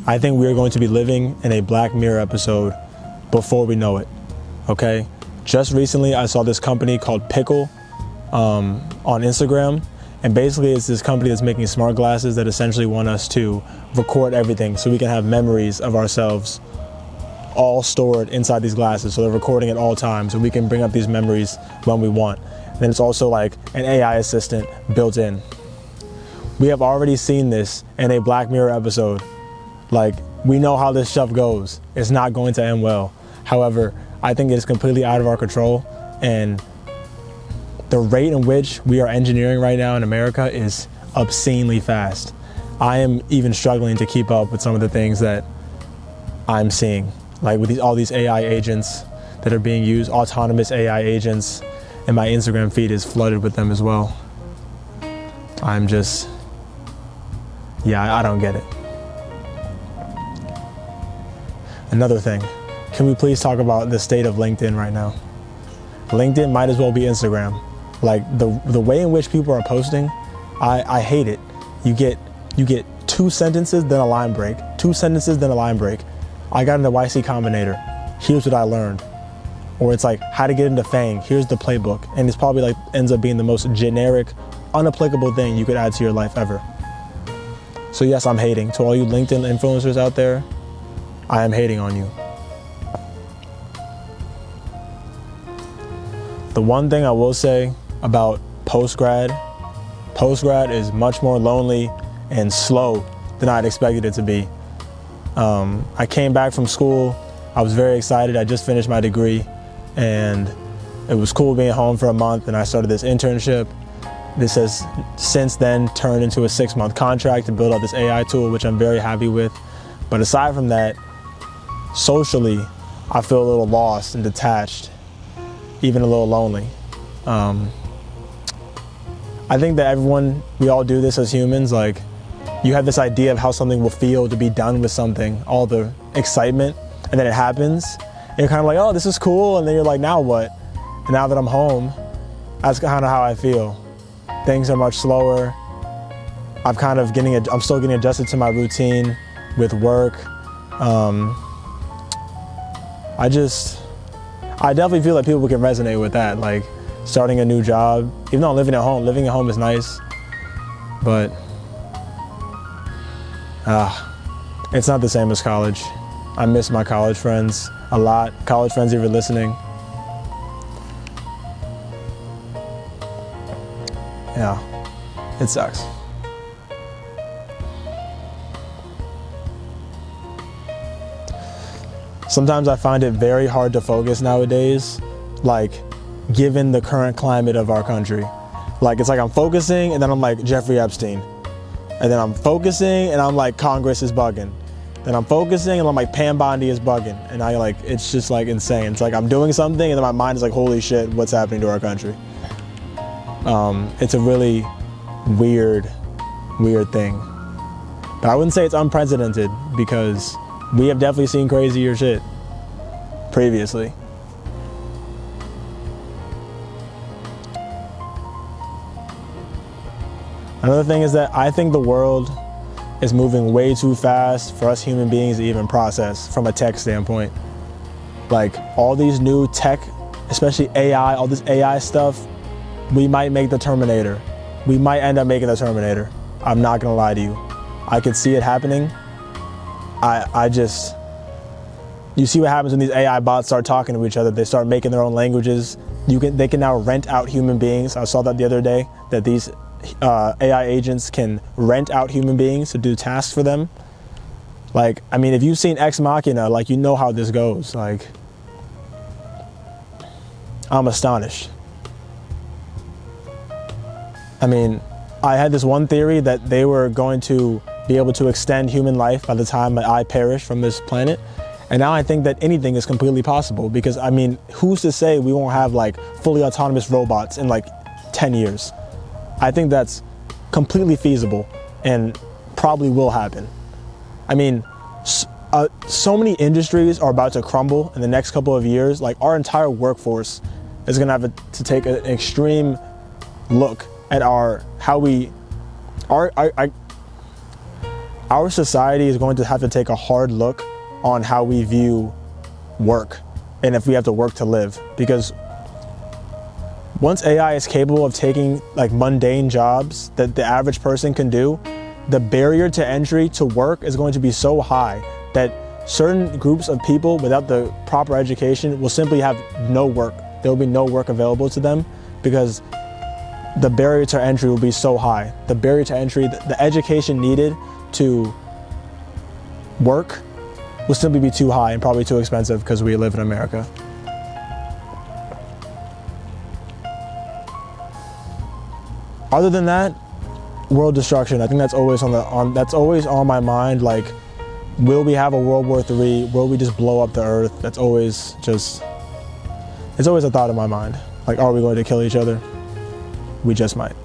I think we are going to be living in a Black Mirror episode before we know it, okay? Just recently, I saw this company called Pickle on Instagram, and basically it's this company that's making smart glasses that essentially want us to record everything so we can have memories of ourselves all stored inside these glasses. So they're recording at all times, so we can bring up these memories when we want. And then it's also like an AI assistant built in. We have already seen this in a Black Mirror episode. Like, we know how this stuff goes. It's not going to end well. However, I think it's completely out of our control, and the rate in which we are engineering right now in America is obscenely fast. I am even struggling to keep up with some of the things that I'm seeing, like with all these AI agents that are being used, autonomous AI agents, and my Instagram feed is flooded with them as well. I'm just, I don't get it. Another thing, can we please talk about the state of LinkedIn right now? LinkedIn might as well be Instagram. Like the way in which people are posting, I hate it. You get 2 sentences, then a line break. 2 sentences, then a line break. I got into YC Combinator. Here's what I learned. Or it's like, how to get into Fang. Here's the playbook. And it's probably like ends up being the most generic, unapplicable thing you could add to your life ever. So yes, I'm hating. To all you LinkedIn influencers out there, I am hating on you. The one thing I will say about post-grad is much more lonely and slow than I'd expected it to be. I came back from school. I was very excited. I just finished my degree, and it was cool being home for a month, and I started this internship. This has since then turned into a 6-month contract to build out this AI tool, which I'm very happy with. But aside from that, socially, I feel a little lost and detached, even a little lonely. I think that we all do this as humans. Like, you have this idea of how something will feel to be done with something, all the excitement, and then it happens. And you're kind of like, oh, this is cool. And then you're like, now what? And now that I'm home, that's kind of how I feel. Things are much slower. I'm still getting adjusted to my routine with work. I definitely feel like people can resonate with that. Like, starting a new job, even though I'm living at home is nice, but it's not the same as college. I miss my college friends a lot. College friends, if you're listening. Yeah, it sucks. Sometimes I find it very hard to focus nowadays, like, given the current climate of our country. Like, it's like I'm focusing and then I'm like Jeffrey Epstein. And then I'm focusing and I'm like Congress is bugging. Then I'm focusing and I'm like Pam Bondi is bugging. And it's just like insane. It's like I'm doing something and then my mind is like, holy shit, what's happening to our country? It's a really weird thing. But I wouldn't say it's unprecedented, because we have definitely seen crazier shit previously. Another thing is that I think the world is moving way too fast for us human beings to even process from a tech standpoint. Like, all these new tech, especially AI, all this AI stuff, we might make the Terminator. We might end up making the Terminator. I'm not gonna lie to you. I could see it happening. You see what happens when these AI bots start talking to each other. They start making their own languages. They can now rent out human beings. I saw that the other day, that these AI agents can rent out human beings to do tasks for them. Like, I mean, if you've seen Ex Machina, like, you know how this goes. Like, I'm astonished. I mean, I had this one theory that they were going to be able to extend human life by the time I perish from this planet. And now I think that anything is completely possible, because, I mean, who's to say we won't have like fully autonomous robots in like 10 years? I think that's completely feasible and probably will happen. I mean, so many industries are about to crumble in the next couple of years. Like, our entire workforce is gonna have to take an extreme look at our society is going to have to take a hard look on how we view work and if we have to work to live. Because once AI is capable of taking like mundane jobs that the average person can do, the barrier to entry to work is going to be so high that certain groups of people without the proper education will simply have no work. There will be no work available to them because the barrier to entry will be so high. The barrier to entry, the education needed to work will simply be too high and probably too expensive because we live in America. Other than that, world destruction. I think that's always that's always on my mind. Like, will we have a World War III? Will we just blow up the earth? It's always a thought in my mind. Like, are we going to kill each other? We just might.